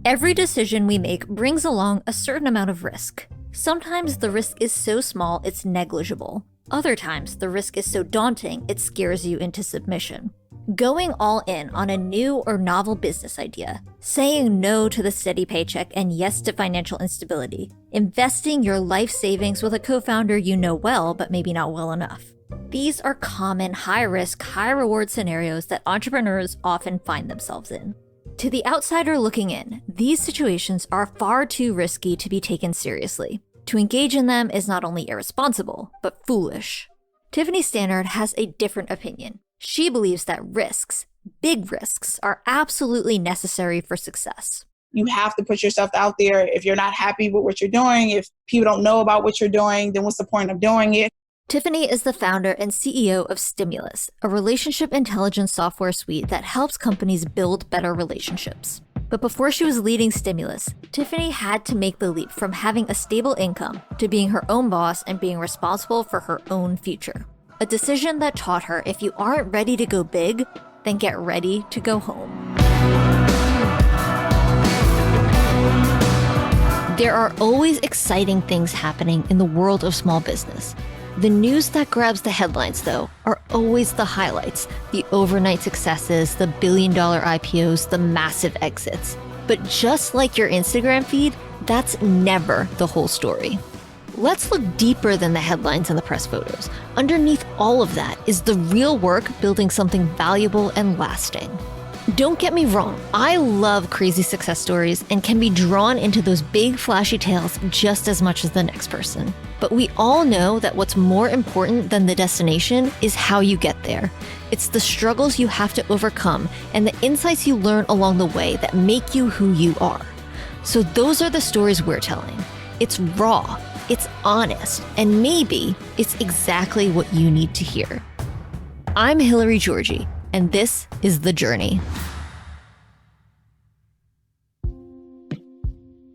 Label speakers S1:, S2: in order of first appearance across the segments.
S1: Every decision we make brings along a certain amount of risk. Sometimes the risk is so small it's negligible. Other times the risk is so daunting it scares you into submission. Going all in on a new or novel business idea, saying no to the steady paycheck and yes to financial instability, investing your life savings with a co-founder you know well but maybe not well enough. These are common high-risk, high-reward scenarios that entrepreneurs often find themselves in. To the outsider looking in, these situations are far too risky to be taken seriously. To engage in them is not only irresponsible, but foolish. Tiffanie Stanard has a different opinion. She believes that risks, big risks, are absolutely necessary for success.
S2: You have to put yourself out there. If you're not happy with what you're doing, if people don't know about what you're doing, then what's the point of doing it?
S1: Tiffanie is the founder and CEO of Stimulus, a relationship intelligence software suite that helps companies build better relationships. But before she was leading Stimulus, Tiffanie had to make the leap from having a stable income to being her own boss and being responsible for her own future. A decision that taught her if you aren't ready to go big, then get ready to go home. There are always exciting things happening in the world of small business. The news that grabs the headlines, though, are always the highlights, the overnight successes, the billion-dollar IPOs, the massive exits. But just like your Instagram feed, that's never the whole story. Let's look deeper than the headlines and the press photos. Underneath all of that is the real work building something valuable and lasting. Don't get me wrong, I love crazy success stories and can be drawn into those big flashy tales just as much as the next person. But we all know that what's more important than the destination is how you get there. It's the struggles you have to overcome and the insights you learn along the way that make you who you are. So those are the stories we're telling. It's raw, it's honest, and maybe it's exactly what you need to hear. I'm Hillary Georgie, and this is The Journey.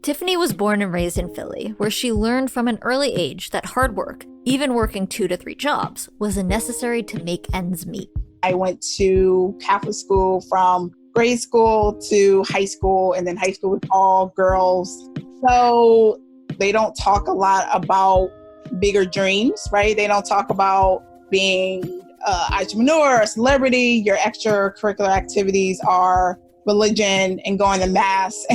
S1: Tiffanie was born and raised in Philly, where she learned from an early age that hard work, even working 2 to 3 jobs, was necessary to make ends meet.
S2: I went to Catholic school from grade school to high school, and then high school was all girls. So they don't talk a lot about bigger dreams, right? They don't talk about being an entrepreneur, a celebrity. Your extracurricular activities are religion and going to mass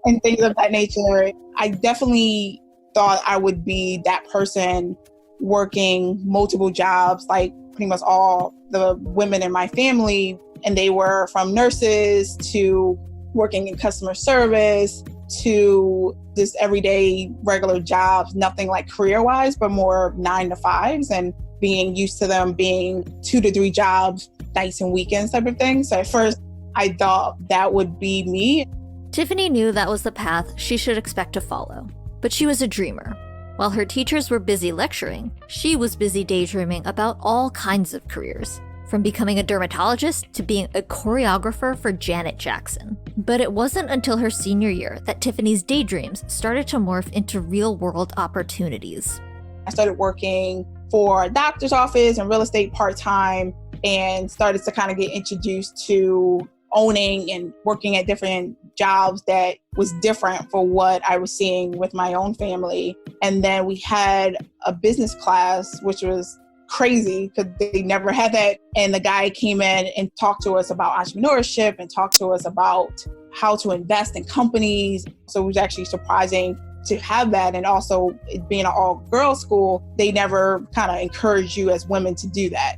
S2: and things of that nature. I definitely thought I would be that person working multiple jobs, like pretty much all the women in my family. And they were from nurses to working in customer service to just everyday regular jobs, nothing like career-wise, but more 9 to 5s and being used to them being 2 to 3 jobs, nights and weekends type of thing. So at first I thought that would be me.
S1: Tiffanie knew that was the path she should expect to follow, but she was a dreamer. While her teachers were busy lecturing, she was busy daydreaming about all kinds of careers, from becoming a dermatologist to being a choreographer for Janet Jackson. But it wasn't until her senior year that Tiffany's daydreams started to morph into real-world opportunities.
S2: I started working for a doctor's office and real estate part-time and started to kind of get introduced to owning and working at different jobs that was different for what I was seeing with my own family. And then we had a business class, which was crazy because they never had that. And the guy came in and talked to us about entrepreneurship and talked to us about how to invest in companies. So it was actually surprising to have that. And also it being an all-girls school, they never kind of encourage you as women to do that.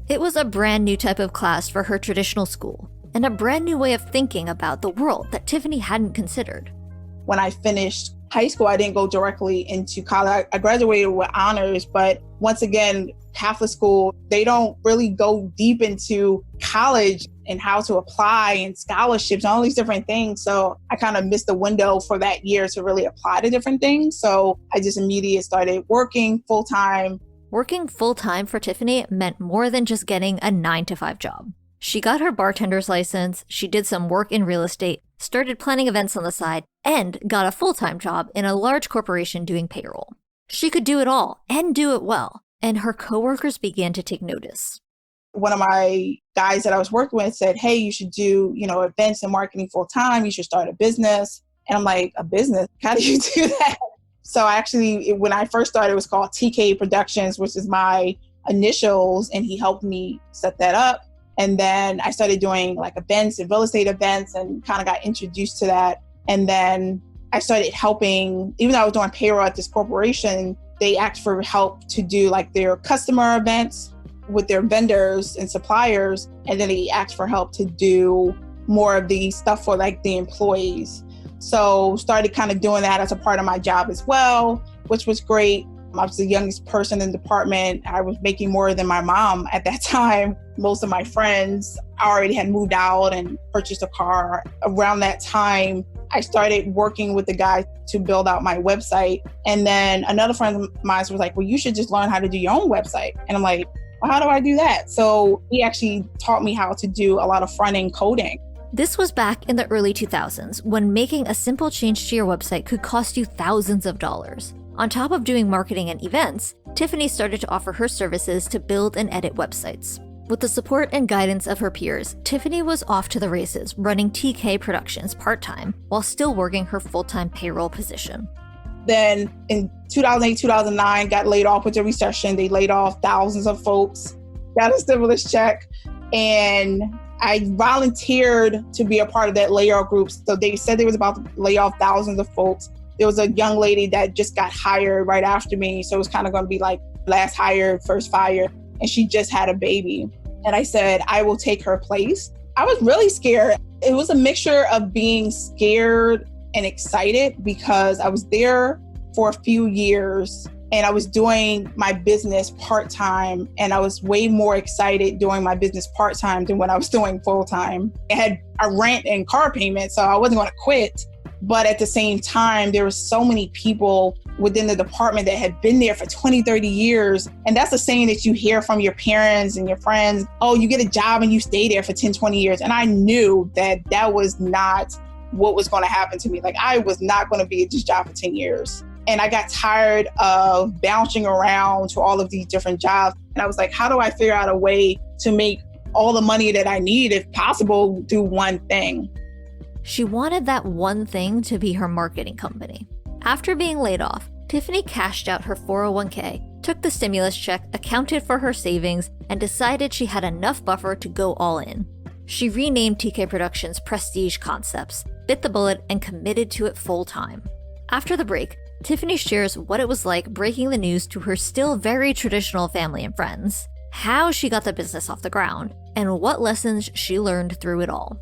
S1: It was a brand new type of class for her traditional school, and a brand new way of thinking about the world that Tiffanie hadn't considered.
S2: When I finished high school, I didn't go directly into college. I graduated with honors, but once again, Catholic school, they don't really go deep into college and how to apply and scholarships and all these different things. So I kind of missed the window for that year to really apply to different things. So I just immediately started working full-time.
S1: Working full-time for Tiffanie meant more than just getting a 9 to 5 job. She got her bartender's license, she did some work in real estate, started planning events on the side, and got a full-time job in a large corporation doing payroll. She could do it all and do it well, and her coworkers began to take notice.
S2: One of my guys that I was working with said, hey, you should do, events and marketing full time. You should start a business. And I'm like, a business? How do you do that? So actually, when I first started, it was called TK Productions, which is my initials. And he helped me set that up. And then I started doing like events and real estate events and kind of got introduced to that. And then I started helping, even though I was doing payroll at this corporation, they asked for help to do like their customer events with their vendors and suppliers. And then they asked for help to do more of the stuff for like the employees. So started kind of doing that as a part of my job as well, which was great. I was the youngest person in the department. I was making more than my mom at that time. Most of my friends already had moved out and purchased a car. Around that time, I started working with the guy to build out my website. And then another friend of mine was like, well, you should just learn how to do your own website. And I'm like, well, how do I do that? So he actually taught me how to do a lot of front-end coding.
S1: This was back in the early 2000s when making a simple change to your website could cost you thousands of dollars. On top of doing marketing and events, Tiffanie started to offer her services to build and edit websites. With the support and guidance of her peers, Tiffanie was off to the races running TK Productions part-time while still working her full-time payroll position.
S2: Then in 2008, 2009, got laid off with the recession. They laid off thousands of folks, got a stimulus check, and I volunteered to be a part of that layoff group. So they said they was about to lay off thousands of folks. There was a young lady that just got hired right after me. So it was kind of going to be like last hired, first fired. And she just had a baby. And I said, I will take her place. I was really scared. It was a mixture of being scared and excited because I was there for a few years and I was doing my business part-time, and I was way more excited doing my business part-time than when I was doing full-time. I had a rent and car payment, so I wasn't going to quit. But at the same time, there were so many people within the department that had been there for 20, 30 years. And that's a saying that you hear from your parents and your friends. Oh, you get a job and you stay there for 10, 20 years. And I knew that that was not what was going to happen to me. Like, I was not going to be at this job for 10 years. And I got tired of bouncing around to all of these different jobs. And I was like, how do I figure out a way to make all the money that I need, if possible, do one thing?
S1: She wanted that one thing to be her marketing company. After being laid off, Tiffanie cashed out her 401k, took the stimulus check, accounted for her savings, and decided she had enough buffer to go all in. She renamed TK Productions Prestige Concepts, bit the bullet, and committed to it full time. After the break, Tiffanie shares what it was like breaking the news to her still very traditional family and friends, how she got the business off the ground, and what lessons she learned through it all.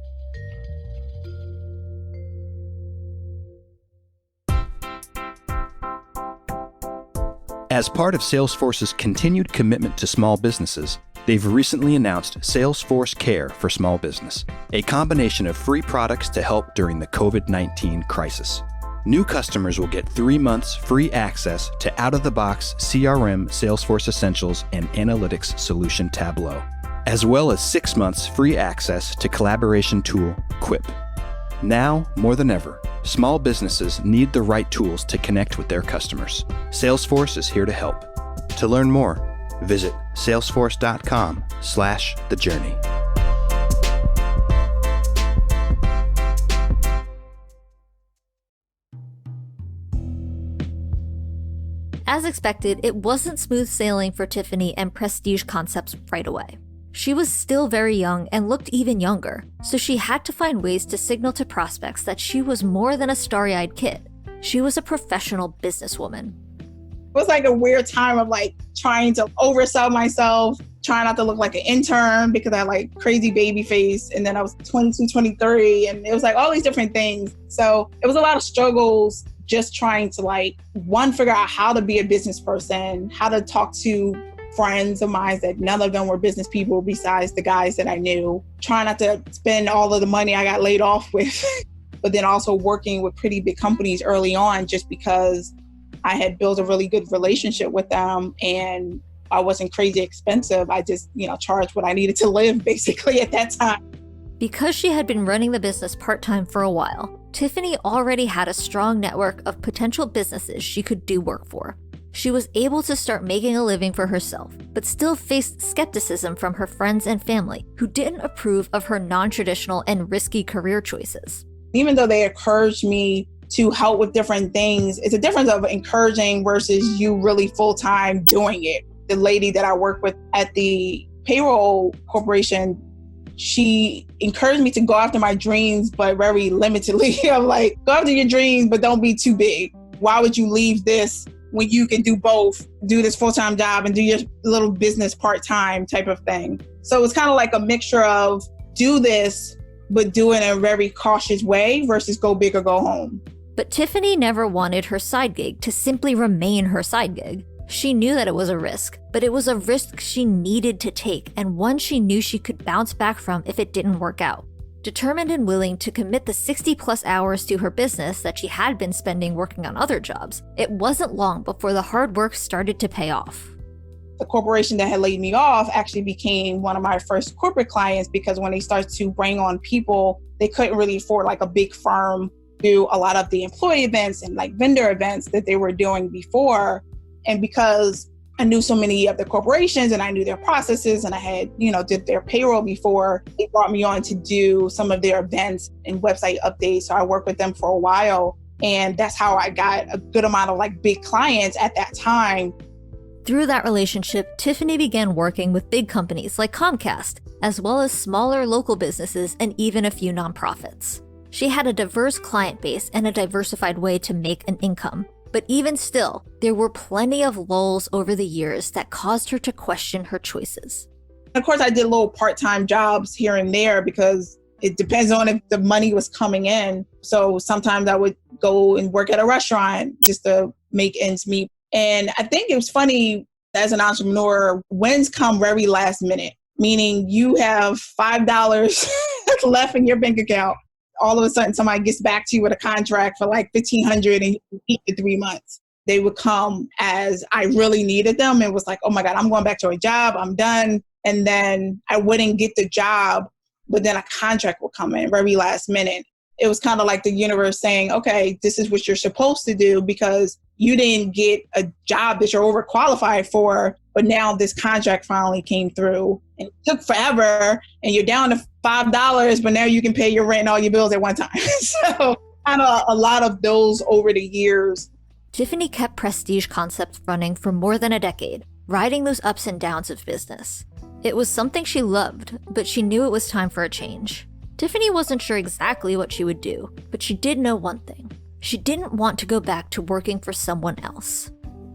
S3: As part of Salesforce's continued commitment to small businesses, they've recently announced Salesforce Care for Small Business, a combination of free products to help during the COVID-19 crisis. New customers will get 3 months free access to out-of-the-box CRM Salesforce Essentials and Analytics Solution Tableau, as well as 6 months free access to collaboration tool Quip. Now, more than ever, small businesses need the right tools to connect with their customers. Salesforce is here to help. To learn more, visit salesforce.com/thejourney.
S1: As expected, it wasn't smooth sailing for Tiffanie and Prestige Concepts right away. She was still very young and looked even younger, so she had to find ways to signal to prospects that she was more than a starry-eyed kid. She was a professional businesswoman.
S2: It was like a weird time of like trying to oversell myself, trying not to look like an intern because I had like crazy baby face. And then I was 22, 23, and it was like all these different things. So it was a lot of struggles just trying to like, one, figure out how to be a business person, how to talk to friends of mine that none of them were business people besides the guys that I knew. Trying not to spend all of the money I got laid off with, but then also working with pretty big companies early on just because I had built a really good relationship with them and I wasn't crazy expensive. I just, charged what I needed to live basically at that time.
S1: Because she had been running the business part-time for a while, Tiffanie already had a strong network of potential businesses she could do work for. She was able to start making a living for herself, but still faced skepticism from her friends and family who didn't approve of her non-traditional and risky career choices.
S2: Even though they encouraged me to help with different things, it's a difference of encouraging versus you really full-time doing it. The lady that I work with at the payroll corporation, she encouraged me to go after my dreams, but very limitedly. I'm like, go after your dreams, but don't be too big. Why would you leave this when you can do both, do this full-time job and do your little business part-time type of thing? So it's kind of like a mixture of do this, but do it in a very cautious way versus go big or go home.
S1: But Tiffanie never wanted her side gig to simply remain her side gig. She knew that it was a risk, but it was a risk she needed to take and one she knew she could bounce back from if it didn't work out. Determined and willing to commit the 60+ hours to her business that she had been spending working on other jobs, it wasn't long before the hard work started to pay off.
S2: The corporation that had laid me off actually became one of my first corporate clients because when they started to bring on people, they couldn't really afford like a big firm do a lot of the employee events and like vendor events that they were doing before. And because I knew so many of the corporations and I knew their processes and I had, did their payroll before, they brought me on to do some of their events and website updates. So I worked with them for a while. And that's how I got a good amount of like big clients at that time.
S1: Through that relationship, Tiffanie began working with big companies like Comcast, as well as smaller local businesses and even a few nonprofits. She had a diverse client base and a diversified way to make an income. But even still, there were plenty of lulls over the years that caused her to question her choices.
S2: Of course, I did little part-time jobs here and there because it depends on if the money was coming in. So sometimes I would go and work at a restaurant just to make ends meet. And I think it was funny as an entrepreneur, wins come very last minute, meaning you have $5 left in your bank account. All of a sudden, somebody gets back to you with a contract for like $1,500 and you keep it 3 months. They would come as I really needed them. It was like, oh my God, I'm going back to a job. I'm done. And then I wouldn't get the job, but then a contract would come in very last minute. It was kind of like the universe saying, okay, this is what you're supposed to do because you didn't get a job that you're overqualified for, but now this contract finally came through. And it took forever and you're down to $5, but now you can pay your rent and all your bills at one time. So kind of a lot of those over the years.
S1: Tiffanie kept Prestige Concepts running for more than a decade, riding those ups and downs of business. It was something she loved, but she knew it was time for a change. Tiffanie wasn't sure exactly what she would do, but she did know one thing. She didn't want to go back to working for someone else.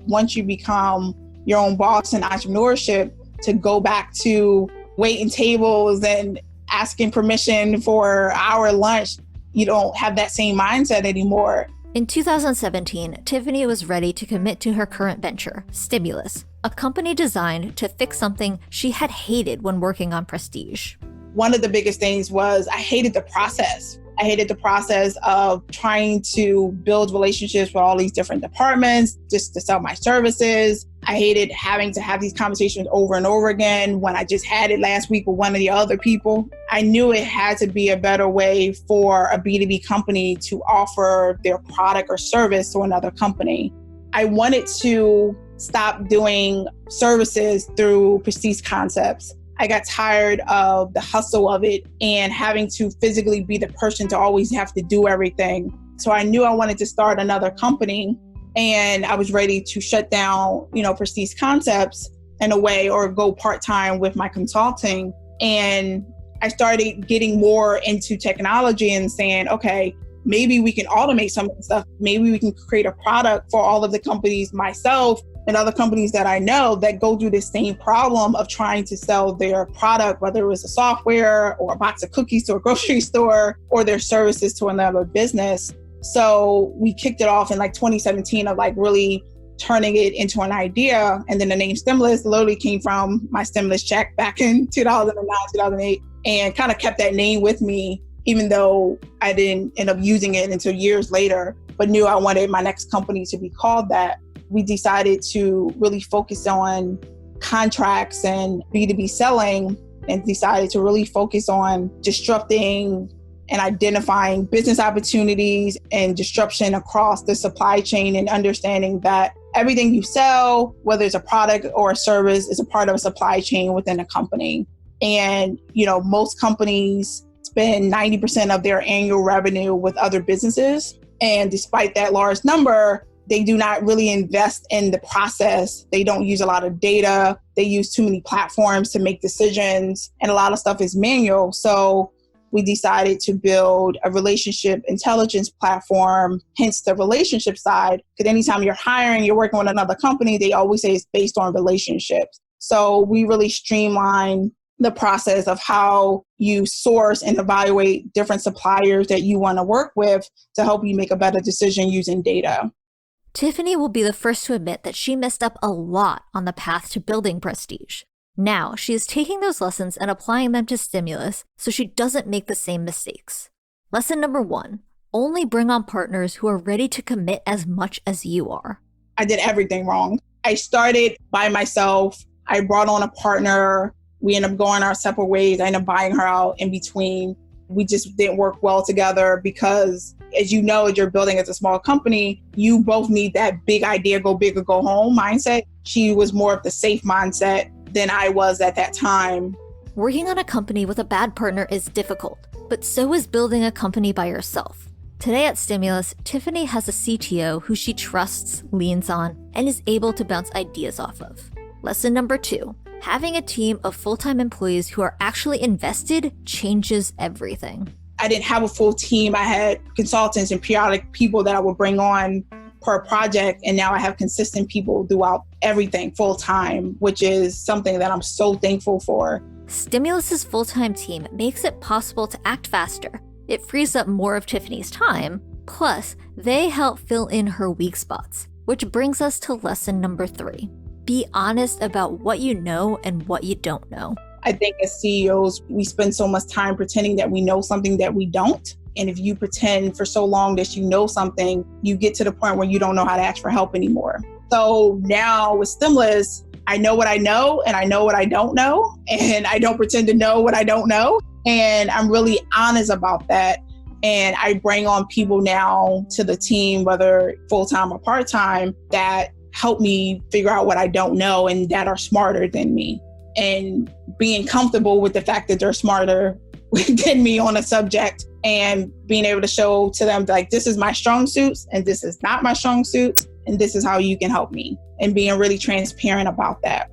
S2: Once you become your own boss in entrepreneurship, to go back to waiting tables and asking permission for our lunch, you don't have that same mindset anymore.
S1: In 2017, Tiffanie was ready to commit to her current venture, Stimulus, a company designed to fix something she had hated when working on Prestige.
S2: One of the biggest things was I hated the process. I hated the process of trying to build relationships with all these different departments just to sell my services. I hated having to have these conversations over and over again when I just had it last week with one of the other people. I knew it had to be a better way for a B2B company to offer their product or service to another company. I wanted to stop doing services through Prestige Concepts. I got tired of the hustle of it and having to physically be the person to always have to do everything. So I knew I wanted to start another company and I was ready to shut down, Prestige Concepts in a way or go part-time with my consulting. And I started getting more into technology and saying, okay, maybe we can automate some of the stuff. Maybe we can create a product for all of the companies, myself and other companies that I know that go through the same problem of trying to sell their product, whether it was a software or a box of cookies to a grocery store or their services to another business. So we kicked it off in like 2017 of like really turning it into an idea. And then the name Stimulus literally came from my stimulus check back in 2009, 2008, and kind of kept that name with me, even though I didn't end up using it until years later, but knew I wanted my next company to be called that. We decided to really focus on contracts and B2B selling and decided to really focus on disrupting and identifying business opportunities and disruption across the supply chain and understanding that everything you sell, whether it's a product or a service, is a part of a supply chain within a company. And, most companies spend 90% of their annual revenue with other businesses. And despite that large number, they do not really invest in the process. They don't use a lot of data. They use too many platforms to make decisions, and a lot of stuff is manual. So we decided to build a relationship intelligence platform, hence the relationship side. Because anytime you're hiring, you're working with another company, they always say it's based on relationships. So we really streamline the process of how you source and evaluate different suppliers that you want to work with to help you make a better decision using data.
S1: Tiffanie will be the first to admit that she messed up a lot on the path to building prestige. Now, she is taking those lessons and applying them to Stimulus so she doesn't make the same mistakes. Lesson number 1, only bring on partners who are ready to commit as much as you are.
S2: I did everything wrong. I started by myself. I brought on a partner. We ended up going our separate ways. I ended up buying her out in between. We just didn't work well together because, as you know, as you're building as a small company, you both need that big idea, go big or go home mindset. She was more of the safe mindset than I was at that time.
S1: Working on a company with a bad partner is difficult, but so is building a company by yourself. Today at Stimulus, Tiffanie has a CTO who she trusts, leans on, and is able to bounce ideas off of. Lesson number 2, having a team of full-time employees who are actually invested changes everything.
S2: I didn't have a full team. I had consultants and periodic people that I would bring on per project. And now I have consistent people throughout everything full time, which is something that I'm so thankful for.
S1: Stimulus's full-time team makes it possible to act faster. It frees up more of Tiffanie's time. Plus, they help fill in her weak spots, which brings us to lesson number 3. Be honest about what you know and what you don't know.
S2: I think as CEOs, we spend so much time pretending that we know something that we don't. And if you pretend for so long that you know something, you get to the point where you don't know how to ask for help anymore. So now with Stimulus, I know what I know and I know what I don't know. And I don't pretend to know what I don't know. And I'm really honest about that. And I bring on people now to the team, whether full-time or part-time, that help me figure out what I don't know and that are smarter than me. And being comfortable with the fact that they're smarter than me on a subject and being able to show to them, like, this is my strong suits and this is not my strong suits and this is how you can help me, and being really transparent about that.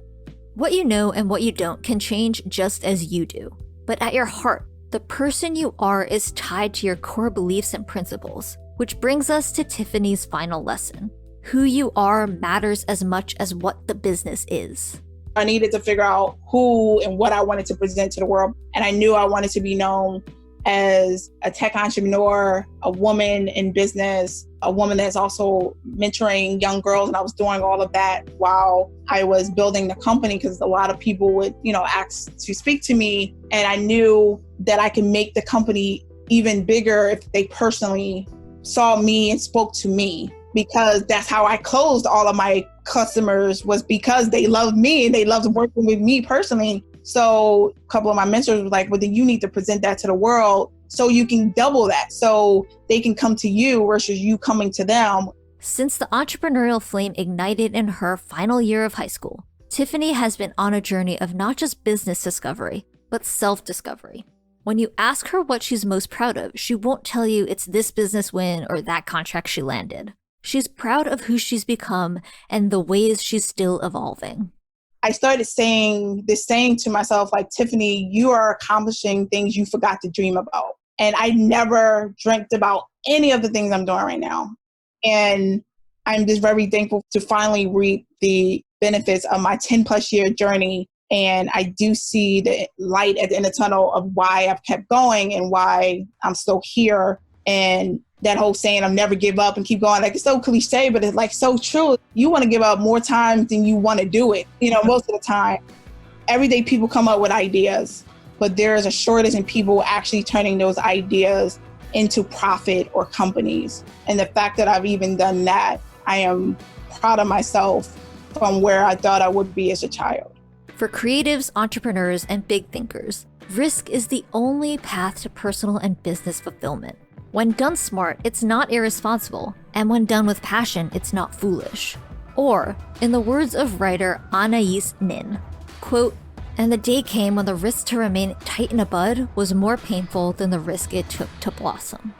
S1: What you know and what you don't can change just as you do. But at your heart, the person you are is tied to your core beliefs and principles, which brings us to Tiffanie's final lesson. Who you are matters as much as what the business is.
S2: I needed to figure out who and what I wanted to present to the world. And I knew I wanted to be known as a tech entrepreneur, a woman in business, a woman that's also mentoring young girls. And I was doing all of that while I was building the company, because a lot of people would, ask to speak to me. And I knew that I could make the company even bigger if they personally saw me and spoke to me, because that's how I closed all of my customers, was because they loved me and they loved working with me personally. So a couple of my mentors were like, well, then you need to present that to the world so you can double that, so they can come to you versus you coming to them.
S1: Since the entrepreneurial flame ignited in her final year of high school, Tiffanie has been on a journey of not just business discovery, but self-discovery. When you ask her what she's most proud of, she won't tell you it's this business win or that contract she landed. She's proud of who she's become and the ways she's still evolving.
S2: I started saying to myself, like, Tiffanie, you are accomplishing things you forgot to dream about. And I never dreamt about any of the things I'm doing right now. And I'm just very thankful to finally reap the benefits of my 10 plus year journey. And I do see the light at the end of the tunnel of why I've kept going and why I'm still here. And that whole saying, I'll never give up and keep going. Like, it's so cliche, but it's like so true. You want to give up more times than you want to do it. Most of the time, every day people come up with ideas, but there is a shortage in people actually turning those ideas into profit or companies. And the fact that I've even done that, I am proud of myself from where I thought I would be as a child.
S1: For creatives, entrepreneurs, and big thinkers, risk is the only path to personal and business fulfillment. When done smart, it's not irresponsible, and when done with passion, it's not foolish. Or, in the words of writer Anais Nin, quote, "And the day came when the risk to remain tight in a bud was more painful than the risk it took to blossom."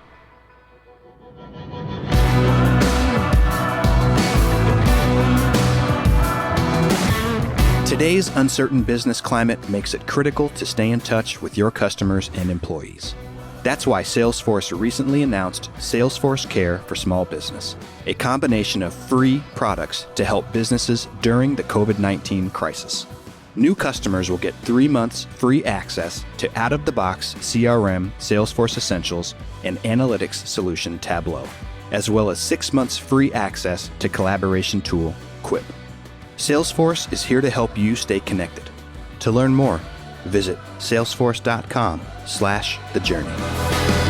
S3: Today's uncertain business climate makes it critical to stay in touch with your customers and employees. That's why Salesforce recently announced Salesforce Care for Small Business, a combination of free products to help businesses during the COVID-19 crisis. New customers will get 3 months free access to out-of-the-box CRM Salesforce Essentials and analytics solution Tableau, as well as 6 months free access to collaboration tool Quip. Salesforce is here to help you stay connected. To learn more, visit salesforce.com/thejourney.